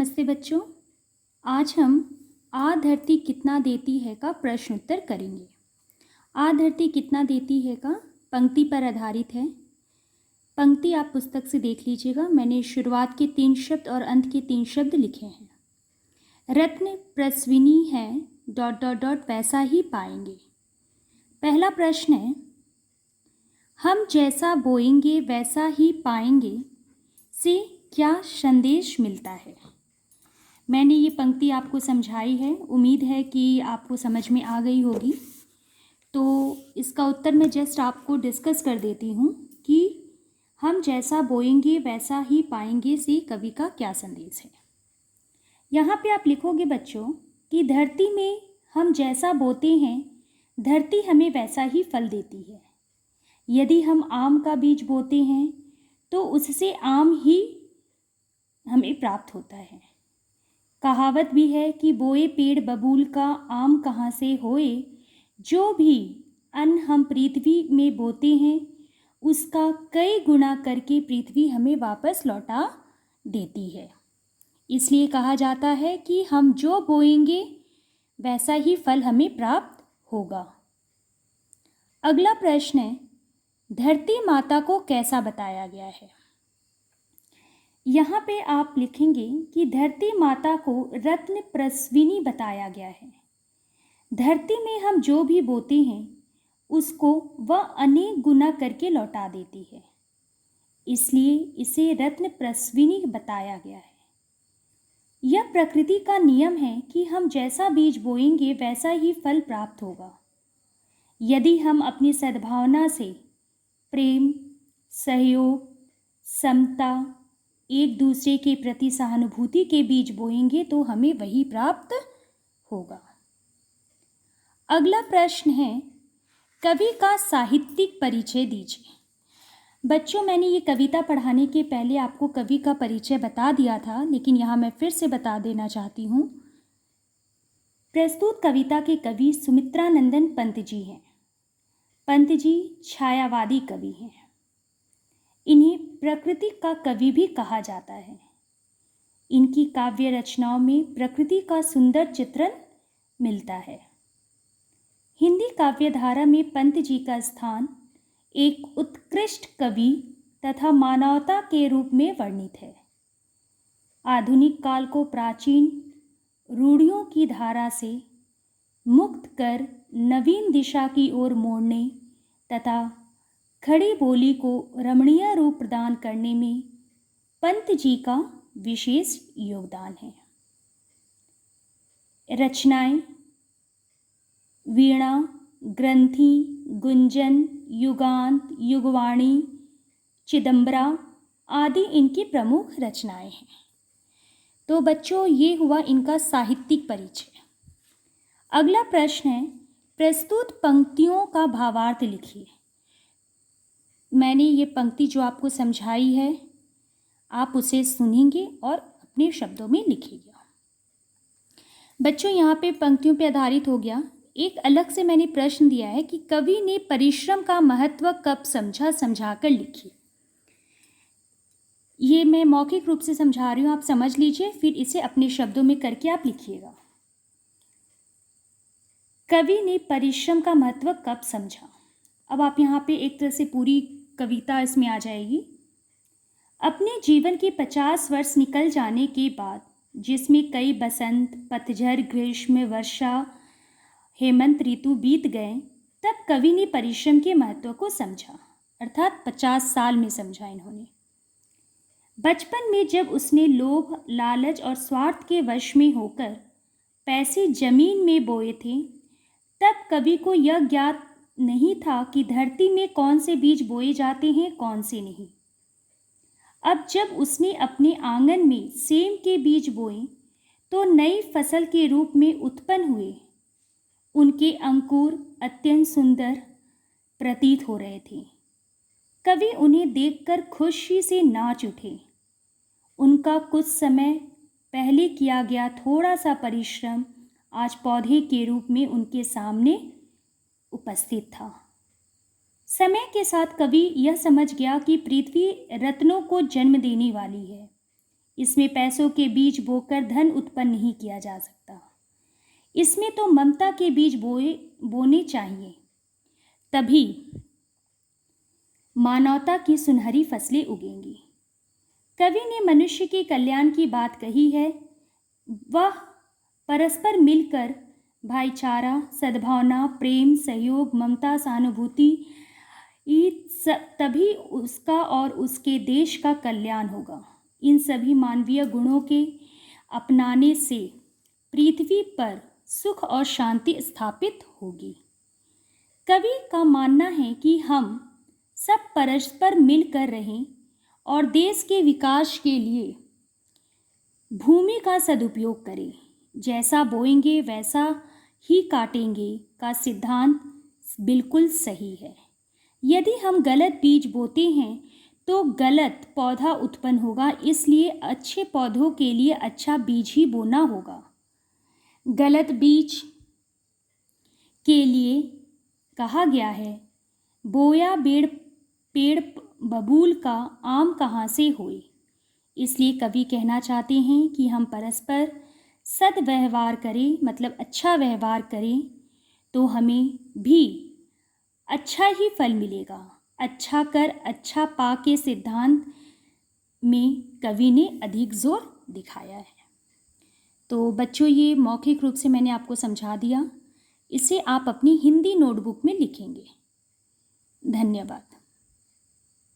नमस्ते बच्चों। आज हम आ धरती कितना देती है का प्रश्न उत्तर करेंगे। आ धरती कितना देती है का पंक्ति पर आधारित है। पंक्ति आप पुस्तक से देख लीजिएगा। मैंने शुरुआत के 3 शब्द और अंत के 3 शब्द लिखे हैं। रत्न प्रस्विनी है ... वैसा ही पाएंगे। पहला प्रश्न है, हम जैसा बोएंगे वैसा ही पाएंगे से क्या संदेश मिलता है। मैंने ये पंक्ति आपको समझाई है, उम्मीद है कि आपको समझ में आ गई होगी। तो इसका उत्तर मैं जस्ट आपको डिस्कस कर देती हूँ कि हम जैसा बोएंगे वैसा ही पाएंगे से कवि का क्या संदेश है। यहाँ पे आप लिखोगे बच्चों कि धरती में हम जैसा बोते हैं धरती हमें वैसा ही फल देती है। यदि हम आम का बीज बोते हैं तो उससे आम ही हमें प्राप्त होता है। कहावत भी है कि बोए पेड़ बबूल का आम कहाँ से होए, जो भी अन्न हम पृथ्वी में बोते हैं उसका कई गुना करके पृथ्वी हमें वापस लौटा देती है। इसलिए कहा जाता है कि हम जो बोएंगे वैसा ही फल हमें प्राप्त होगा। अगला प्रश्न है, धरती माता को कैसा बताया गया है। यहाँ पे आप लिखेंगे कि धरती माता को रत्न प्रस्विनी बताया गया है। धरती में हम जो भी बोते हैं उसको वह अनेक गुना करके लौटा देती है, इसलिए इसे रत्न प्रस्विनी बताया गया है। यह प्रकृति का नियम है कि हम जैसा बीज बोएंगे वैसा ही फल प्राप्त होगा। यदि हम अपनी सद्भावना से प्रेम, सहयोग, समता, एक दूसरे के प्रति सहानुभूति के बीज बोएंगे तो हमें वही प्राप्त होगा। अगला प्रश्न है, कवि का साहित्यिक परिचय दीजिए। बच्चों, मैंने ये कविता पढ़ाने के पहले आपको कवि का परिचय बता दिया था, लेकिन यहाँ मैं फिर से बता देना चाहती हूँ। प्रस्तुत कविता के कवि सुमित्रानंदन पंत जी हैं। पंत जी छायावादी कवि हैं। इन्हें प्रकृति का कवि भी कहा जाता है। इनकी काव्य रचनाओं में प्रकृति का सुंदर चित्रण मिलता है। हिंदी काव्य धारा में पंत जी का स्थान एक उत्कृष्ट कवि तथा मानवता के रूप में वर्णित है। आधुनिक काल को प्राचीन रूढ़ियों की धारा से मुक्त कर नवीन दिशा की ओर मोड़ने तथा खड़ी बोली को रमणीय रूप प्रदान करने में पंत जी का विशेष योगदान है। रचनाएं वीणा, ग्रंथि, गुंजन, युगांत, युगवाणी, चिदंबरा आदि इनकी प्रमुख रचनाएं हैं। तो बच्चों, ये हुआ इनका साहित्यिक परिचय। अगला प्रश्न है, प्रस्तुत पंक्तियों का भावार्थ लिखिए। मैंने ये पंक्ति जो आपको समझाई है आप उसे सुनेंगे और अपने शब्दों में लिखिएगा। बच्चों, यहाँ पे पंक्तियों पे आधारित हो गया। एक अलग से मैंने प्रश्न दिया है कि कवि ने परिश्रम का महत्व कब समझा, समझाकर लिखिए। ये मैं मौखिक रूप से समझा रही हूँ, आप समझ लीजिए, फिर इसे अपने शब्दों में करके आप लिखिएगा। कवि ने परिश्रम का महत्व कब समझा। अब आप यहाँ पे एक तरह से पूरी कविता इसमें आ जाएगी। अपने जीवन के 50 वर्ष निकल जाने के बाद, जिसमें कई बसंत, पतझड़, ग्रीष्म, वर्षा, हेमंत ऋतु बीत गए, तब कवि ने परिश्रम के महत्व को समझा, अर्थात 50 साल में समझा इन्होंने। बचपन में जब उसने लोभ, लालच और स्वार्थ के वश में होकर पैसे जमीन में बोए थे, तब कवि को यह ज्ञात नहीं था कि धरती में कौन से बीज बोए जाते हैं, कौन से नहीं। अब जब उसने अपने आंगन में सेम के बीज बोए तो नई फसल के रूप में उत्पन्न हुए। उनके अंकुर अत्यंत सुंदर प्रतीत हो रहे थे। कवि उन्हें देखकर खुशी से नाच उठे। उनका कुछ समय पहले किया गया थोड़ा सा परिश्रम आज पौधे के रूप में उनके सामने उपस्थित था। समय के साथ कवि यह समझ गया कि पृथ्वी रत्नों को जन्म देने वाली है, इसमें पैसों के बीज बोकर धन उत्पन्न नहीं किया जा सकता। इसमें तो ममता के बीज बोने चाहिए, तभी मानवता की सुनहरी फसलें उगेंगी। कवि ने मनुष्य के कल्याण की बात कही है। वह परस्पर मिलकर भाईचारा, सद्भावना, प्रेम, सहयोग, ममता, सहानुभूति, तभी उसका और उसके देश का कल्याण होगा। इन सभी मानवीय गुणों के अपनाने से पृथ्वी पर सुख और शांति स्थापित होगी। कवि का मानना है कि हम सब परस्पर मिलकर रहें और देश के विकास के लिए भूमि का सदुपयोग करें। जैसा बोएंगे वैसा ही काटेंगे का सिद्धांत बिल्कुल सही है। यदि हम गलत बीज बोते हैं तो गलत पौधा उत्पन्न होगा, इसलिए अच्छे पौधों के लिए अच्छा बीज ही बोना होगा। गलत बीज के लिए कहा गया है, बोया पेड़ बबूल का आम कहाँ से होए। इसलिए कवि कहना चाहते हैं कि हम परस्पर सद्व्यवहार करें, मतलब अच्छा व्यवहार करें, तो हमें भी अच्छा ही फल मिलेगा। अच्छा कर अच्छा पा के सिद्धांत में कवि ने अधिक जोर दिखाया है। तो बच्चों, ये मौखिक रूप से मैंने आपको समझा दिया। इसे आप अपनी हिंदी नोटबुक में लिखेंगे। धन्यवाद।